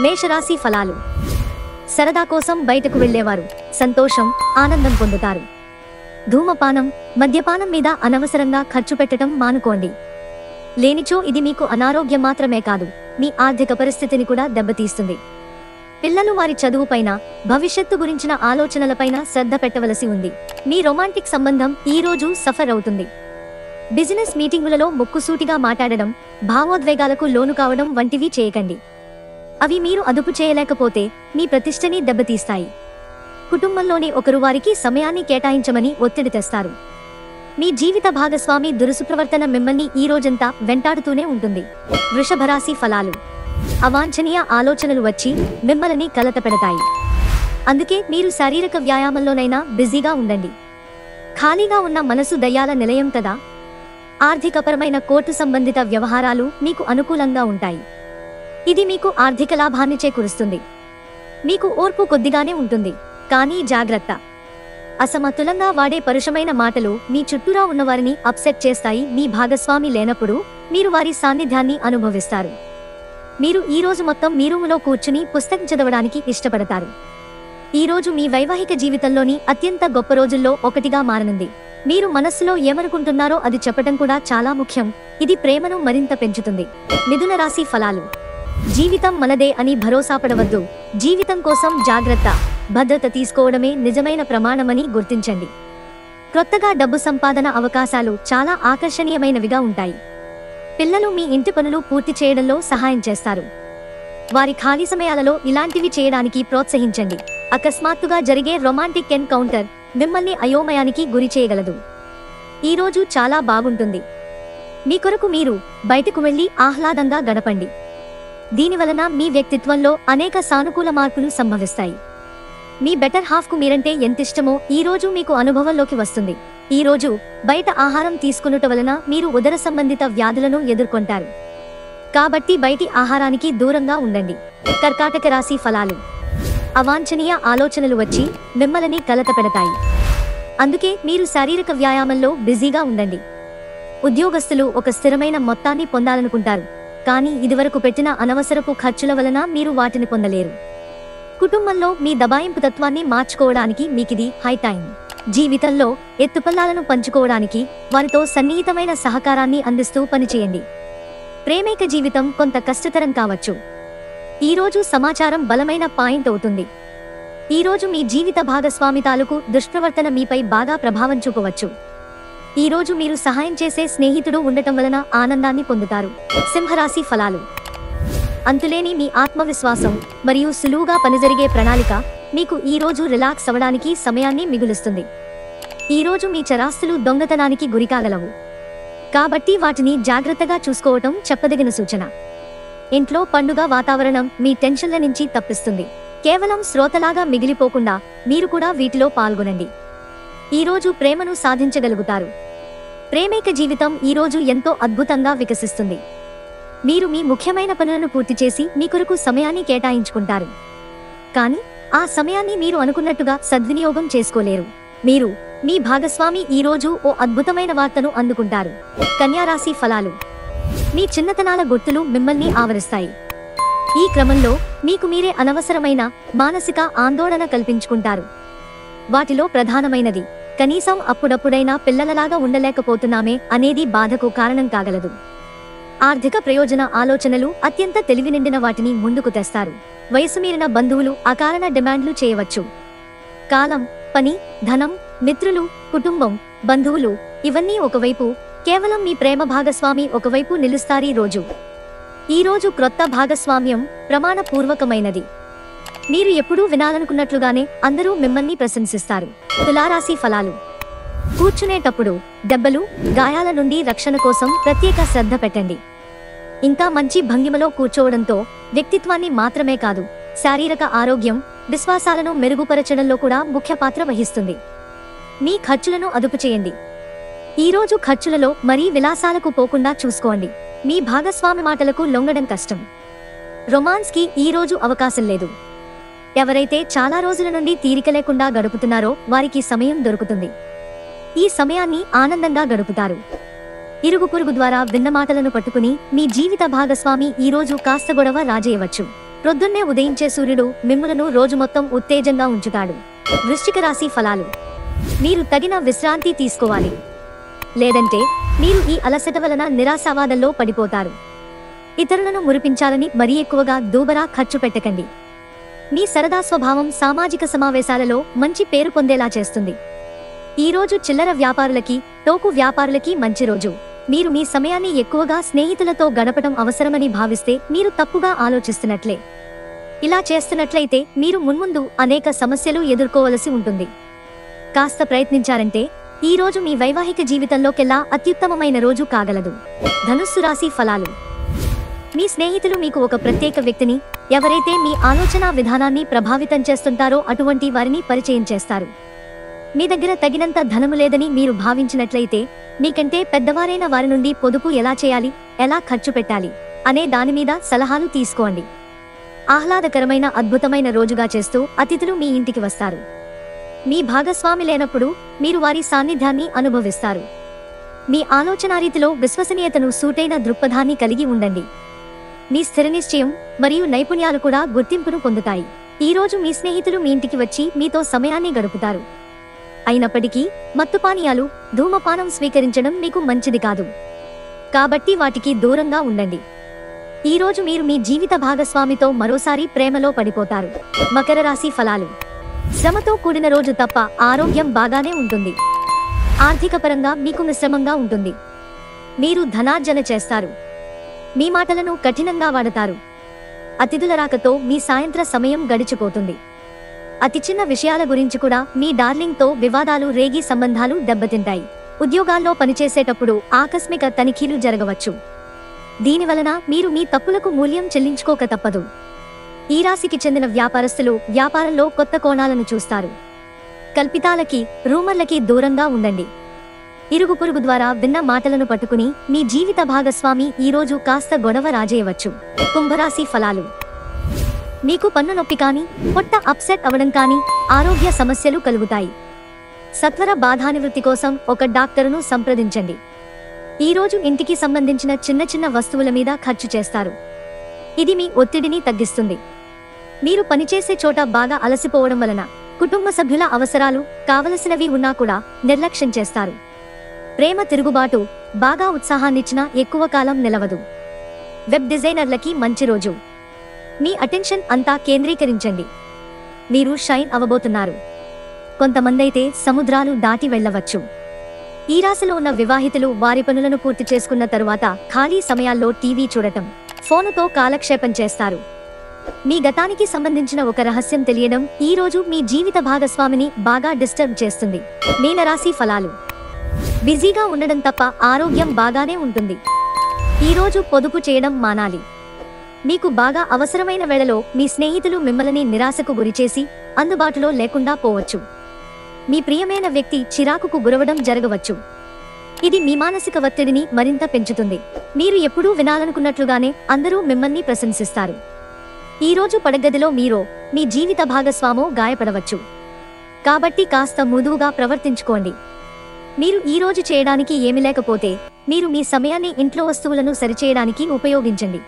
మేషరాశి ఫలాలు. సరదా కోసం బయటకు వెళ్లేవారు సంతోషం, ఆనందం పొందుతారు. ధూమపానం, మద్యపానం మీద అనవసరంగా ఖర్చు పెట్టడం మానుకోండి. లేనిచో ఇది మీకు అనారోగ్యం మాత్రమే కాదు, మీ ఆర్థిక పరిస్థితిని కూడా దెబ్బతీస్తుంది. పిల్లలు వారి చదువుపైన, భవిష్యత్తు గురించిన ఆలోచనలపైన శ్రద్ధ పెట్టవలసి ఉంది. మీ రొమాంటిక్ సంబంధం ఈ రోజు సఫర్ అవుతుంది. బిజినెస్ మీటింగులలో ముక్కుసూటిగా మాట్లాడడం, భావోద్వేగాలకు లోను కావడం వంటివి చేయకండి. అవి మీరు అదుపు చేయలేకపోతే మీ ప్రతిష్టని దెబ్బతీస్తాయి. కుటుంబంలోని ఒకరు వారికి సమయాన్ని కేటాయించమని ఒత్తిడి తెస్తారు. మీ జీవిత భాగస్వామి దురుసు ప్రవర్తన మిమ్మల్ని ఈ రోజంతా వెంటాడుతూనే ఉంటుంది. వృషభరాశి ఫలాలు. అవాంఛనీయ ఆలోచనలు వచ్చి మిమ్మల్ని కలతపెడతాయి. అందుకే మీరు శారీరక వ్యాయామంలోనైనా బిజీగా ఉండండి. ఖాళీగా ఉన్న మనసు దయ్యాల నిలయం కదా. ఆర్థికపరమైన కోర్టు సంబంధిత వ్యవహారాలు మీకు అనుకూలంగా ఉంటాయి. ఇది మీకు ఆర్థిక లాభాన్ని చేకూరుస్తుంది. మీకు ఓర్పు కొద్దిగానే ఉంటుంది, కానీ జాగ్రత్త. అసమతులంగా వాడే పరుషమైన మాటలు మీ చుట్టూరా ఉన్నవారిని అప్సెట్ చేస్తాయి. మీ భాగస్వామి లేనప్పుడు మీరు వారి సాన్నిధ్యాన్ని అనుభవిస్తారు. మీరు ఈ రోజు మొత్తం మీ రూములో కూర్చుని పుస్తకం చదవడానికి ఇష్టపడతారు. ఈ రోజు మీ వైవాహిక జీవితంలోని అత్యంత గొప్ప రోజుల్లో ఒకటిగా మారనుంది. మీరు మనస్సులో ఏమనుకుంటున్నారో అది చెప్పటం కూడా చాలా ముఖ్యం. ఇది ప్రేమను మరింత పెంచుతుంది. మిథున రాశి ఫలాలు. జీవితం మనదే అని భరోసా పడవద్దు. జీవితం కోసం జాగ్రత్త, భద్రత తీసుకోవడమే నిజమైన ప్రమాణమని గుర్తించండి. కొత్తగా డబ్బు సంపాదన అవకాశాలు చాలా ఆకర్షణీయమైనవిగా ఉంటాయి. పిల్లలు మీ ఇంటి పనులు పూర్తి చేయడంలో సహాయం చేస్తారు. వారి ఖాళీ సమయాలలో ఇలాంటివి చేయడానికి ప్రోత్సహించండి. అకస్మాత్తుగా జరిగే రొమాంటిక్ ఎన్కౌంటర్ మిమ్మల్ని అయోమయానికి గురి చేయగలదు. ఈ రోజు చాలా బాగుంటుంది. మీ కొరకు మీరు బయటకు వెళ్లి ఆహ్లాదంగా గడపండి. దీనివలన మీ వ్యక్తిత్వంలో అనేక సానుకూల మార్పులు సంభవిస్తాయి. మీ బెటర్ హాఫ్కు మీరంటే ఎంతిష్టమో ఈ రోజు మీకు అనుభవంలోకి వస్తుంది. ఈ రోజు బయట ఆహారం తీసుకునుట వలన మీరు ఉదర సంబంధిత వ్యాధులను ఎదుర్కొంటారు. కాబట్టి బయటి ఆహారానికి దూరంగా ఉండండి. కర్కాటక రాశి ఫలాలు. అవాంఛనీయ ఆలోచనలు వచ్చి మిమ్మల్ని కలతపెడతాయి. అందుకే మీరు శారీరక వ్యాయామంలో బిజీగా ఉండండి. ఉద్యోగస్తులు ఒక స్థిరమైన మొత్తాన్ని పొందాలనుకుంటారు, కానీ ఇదివరకు పెట్టిన అనవసరపు ఖర్చుల వలన మీరు వాటిని పొందలేరు. కుటుంబంలో మీ దబాయింపు తత్వాన్ని మార్చుకోవడానికి మీకిది హై టైం. జీవితంలో ఎత్తుపల్లాలను పంచుకోవడానికి వారితో సన్నిహితమైన సహకారాన్ని అందిస్తూ పనిచేయండి. ప్రేమైక జీవితం కొంత కష్టతరం కావచ్చు. ఈ రోజు సమాచారం బలమైన పాయింట్ అవుతుంది. ఈ రోజు మీ జీవిత భాగస్వామి తాలూకు దుష్ప్రవర్తన మీపై బాగా ప్రభావం చూపవచ్చు. ఈ రోజు మీరు సహాయం చేసే స్నేహితుడు ఉండటం వలన ఆనందాన్ని పొందుతారు. సింహరాశి ఫలాలు. అంతులేని మీ ఆత్మవిశ్వాసం మరియు సులువుగా పనిజరిగే ప్రణాళిక మీకు ఈ రోజు రిలాక్స్ అవ్వడానికి సమయాన్ని మిగులుస్తుంది. ఈ రోజు మీ చరాస్తులు దొంగతనానికి గురికాగలవు, కాబట్టి వాటిని జాగ్రత్తగా చూసుకోవటం చెప్పదగిన సూచన. ఇంట్లో పండుగ వాతావరణం మీ టెన్షన్ల నుంచి తప్పిస్తుంది. కేవలం శ్రోతలాగా మిగిలిపోకుండా మీరు కూడా వీటిలో పాల్గొనండి. ఈ రోజు ప్రేమను సాధించగలుగుతారు. ప్రేమైక జీవితం ఈ రోజు ఎంతో అద్భుతంగా వికసిస్తుంది. మీరు మీ ముఖ్యమైన పనులను పూర్తి చేసి మీ కొరకు సమయాన్ని కేటాయించుకుంటారు, కానీ ఆ సమయాన్ని మీరు అనుకున్నట్టుగా సద్వినియోగం చేసుకోలేరు. మీరు మీ భాగస్వామి ఈ రోజు ఓ అద్భుతమైన వార్తను అందుకుంటారు. కన్యా రాశి ఫలాలు. మీ చిన్నతనాల గుర్తులు మిమ్మల్ని ఆవరిస్తాయి. ఈ క్రమంలో మీకు మీరే అనవసరమైన మానసిక ఆందోళన కల్పించుకుంటారు. వాటిలో ప్రధానమైనది కనీసం అప్పుడప్పుడైనా పిల్లలలాగా ఉండలేకపోతున్నామే అనేది బాధకు కారణం కాగలదు. ఆర్థిక ప్రయోజన ఆలోచనలు అత్యంత తెలివి నిండిన వాటిని ముందుకు తెస్తారు. వయసు మీరిన బంధువులు అకారణ డిమాండ్లు చేయవచ్చు. కాలం, పని, ధనం, మిత్రులు, కుటుంబం, బంధువులు ఇవన్నీ ఒకవైపు, కేవలం మీ ప్రేమ భాగస్వామి ఒకవైపు నిలుస్తారీ రోజు. ఈ రోజు క్రొత్త భాగస్వామ్యం ప్రమాణపూర్వకమైనది. మీరు ఎప్పుడూ వినాలనుకున్నట్లుగానే అందరూ మిమ్మల్ని ప్రశంసిస్తారు. తులారాశి ఫలాలు. కూర్చునేటప్పుడు దెబ్బలు, గాయాల నుండి రక్షణ కోసం ప్రత్యేక శ్రద్ధ పెట్టండి. ఇంకా మంచి భంగిమలో కూర్చోవడంతో వ్యక్తిత్వాన్ని మాత్రమే కాదు, శారీరక ఆరోగ్యం, విశ్వాసాలను మెరుగుపరచడంలో కూడా ముఖ్య పాత్ర వహిస్తుంది. మీ ఖర్చులను అదుపు చేయండి. ఈ రోజు ఖర్చులలో మరీ విలాసాలకు పోకుండా చూసుకోండి. మీ భాగస్వామి మాటలకు లొంగడం కష్టం. రొమాన్స్కి ఈ రోజు అవకాశం లేదు. ఎవరైతే చాలా రోజుల నుండి తీరిక లేకుండా గడుపుతున్నారో వారికి సమయం దొరుకుతుంది. ఈ సమయాన్ని ఆనందంగా గడుపుతారు. ఇరుగు పొరుగు ద్వారా విన్న మాటలను పట్టుకుని మీ జీవిత భాగస్వామి ఈ రోజు కాస్త గొడవ రాజేయవచ్చు. ప్రొద్దున్నే ఉదయించే సూర్యుడు మిమ్ములను రోజు మొత్తం ఉత్తేజంగా ఉంచుతాడు. వృశ్చిక రాశి ఫలాలు. మీరు తగిన విశ్రాంతి తీసుకోవాలి. లేదంటే మీరు ఈ అలసట వలన నిరాశావాదంలో పడిపోతారు. ఇతరులను మురిపించాలని మరీ ఎక్కువగా దూబరా ఖర్చు పెట్టకండి. మీ సరదా స్వభావం సామాజిక సమావేశాలలో మంచి పేరు పొందేలా చేస్తుంది. ఈ రోజు చిల్లర వ్యాపారులకి, టోకు వ్యాపారులకి మంచి రోజు. మీరు మీ సమయాన్ని ఎక్కువగా స్నేహితులతో గడపడం అవసరమని భావిస్తే మీరు తప్పుగా ఆలోచిస్తున్నట్లే. ఇలా చేస్తున్నట్లయితే మీరు మున్ముందు అనేక సమస్యలు ఎదుర్కోవలసి ఉంటుంది. కాస్త ప్రయత్నించారంటే ఈ రోజు మీ వైవాహిక జీవితంలోకెల్లా అత్యుత్తమమైన రోజు కాగలదు. ధనుస్సు రాశి ఫలాలు. మీ స్నేహితులు మీకు ఒక ప్రత్యేక వ్యక్తిని, ఎవరైతే మీ ఆలోచన విధానాన్ని ప్రభావితం చేస్తుంటారో అటువంటి వారిని పరిచయం చేస్తారు. మీ దగ్గర తగినంత ధనము లేదని మీరు భావించినట్లయితే మీకంటే పెద్దవారైన వారి నుండి పొదుపు ఎలా చేయాలి, ఎలా ఖర్చు పెట్టాలి అనే దాని మీద సలహాలు తీసుకోండి. ఆహ్లాదకరమైన అద్భుతమైన రోజుగా చేస్తూ అతిథులు మీ ఇంటికి వస్తారు. మీ భాగస్వామి లేనప్పుడు మీరు వారి సాన్నిధ్యాన్ని అనుభవిస్తారు. మీ ఆలోచనారీతిలో విశ్వసనీయతను, సూటైన దృక్పథాన్ని కలిగి ఉండండి. మీ స్థిర నిశ్చయం మరియు నైపుణ్యాలు కూడా గుర్తింపును పొందుతాయి. ఈ రోజు మీ స్నేహితులు మీ ఇంటికి వచ్చి మీతో సమయాన్ని గడుపుతారు. అయినప్పటికీ మత్తుపానీయాలు, ధూమపానం స్వీకరించడం మీకు మంచిది కాదు. కాబట్టి వాటికి దూరంగా ఉండండి. ఈ రోజు మీరు మీ జీవిత భాగస్వామితో మరోసారి ప్రేమలో పడిపోతారు. మకర రాశి ఫలాలు. శ్రమతో కూడిన రోజు తప్ప ఆరోగ్యం బాగానే ఉంటుంది. ఆర్థిక పరంగా మీకు మిశ్రమంగా ఉంటుంది. మీరు ధనార్జన చేస్తారు. మీ మాటలను కఠినంగా వాడతారు. అతిథుల రాకతో మీ సాయంత్ర సమయం గడిచిపోతుంది. అతి చిన్న విషయాల గురించి కూడా మీ డార్లింగ్తో వివాదాలు రేగి సంబంధాలు దెబ్బతింటాయి. ఉద్యోగాల్లో పనిచేసేటప్పుడు ఆకస్మిక తనిఖీలు జరగవచ్చు. దీనివలన మీరు మీ తప్పులకు మూల్యం చెల్లించుకోక తప్పదు. ఈ రాశికి చెందిన వ్యాపారస్తులు వ్యాపారంలో కొత్త కోణాలను చూస్తారు. కల్పితాలకి, రూమర్లకి దూరంగా ఉండండి. ఇరుగు పొరుగు ద్వారా విన్న మాటలను పట్టుకుని మీ జీవిత భాగస్వామి ఈరోజు కాస్త గొడవ రాజేయవచ్చు. కుంభరాశి ఫలాలు. మీకు పన్ను నొప్పి కానీ, పొట్ట అప్సెట్ అవడం కానీ, ఆరోగ్య సమస్యలు కలుగుతాయి. సత్వర బాధానివృత్తి కోసం ఒక డాక్టరును సంప్రదించండి. ఈ రోజు ఇంటికి సంబంధించిన చిన్న చిన్న వస్తువుల మీద ఖర్చు చేస్తారు. ఇది మీ ఒత్తిడిని తగ్గిస్తుంది. మీరు పనిచేసే చోట బాగా అలసిపోవడం వలన కుటుంబ సభ్యుల అవసరాలు కావలసినవి ఉన్నా కూడా నిర్లక్ష్యం చేస్తారు. ప్రేమ తిరుగుబాటు బాగా ఉత్సాహాన్నిచ్చినా ఎక్కువ కాలం నిలవదు. వెబ్ డిజైనర్లకి మంచి రోజు. మీ అటెన్షన్ అంతా కేంద్రీకరించండి. మీరు షైన్ అవ్వబోతున్నారు. కొంతమందైతే సముద్రాలు దాటి వెళ్ళవచ్చు. ఈ రాశిలో ఉన్న వివాహితులు వారి పనులను పూర్తి చేసుకున్న తరువాత ఖాళీ సమయాల్లో టీవీ చూడటం, ఫోనుతో కాలక్షేపం చేస్తారు. మీ గతానికి సంబంధించిన ఒక రహస్యం తెలియడం ఈ రోజు మీ జీవిత భాగస్వామిని బాగా డిస్టర్బ్ చేస్తుంది. మీనరాశి ఫలాలు. బిజీగా ఉండడం తప్ప ఆరోగ్యం బాగానే ఉంటుంది. ఈ రోజు పొదుపు చేయడం మానాలి. మీకు బాగా అవసరమైన వేళలో మీ స్నేహితులు మిమ్మల్ని నిరాశకు గురిచేసి అందుబాటులో లేకుండా పోవచ్చు. మీ ప్రియమైన వ్యక్తి చిరాకుకు గురవడం జరగవచ్చు. ఇది మీ మానసిక ఒత్తిడిని మరింత పెంచుతుంది. మీరు ఎప్పుడూ వినాలనుకున్నట్లుగానే అందరూ మిమ్మల్ని ప్రశంసిస్తారు. ఈ రోజు పడగదిలో మీరో, మీ జీవిత భాగస్వామో గాయపడవచ్చు. కాబట్టి కాస్త మృదువుగా ప్రవర్తించుకోండి. మీరు ఈ రోజు చేయడానికి ఏమీ లేకపోతే మీరు మీ సమయాన్ని ఇంట్లో వస్తువులను సరిచేయడానికి ఉపయోగించండి.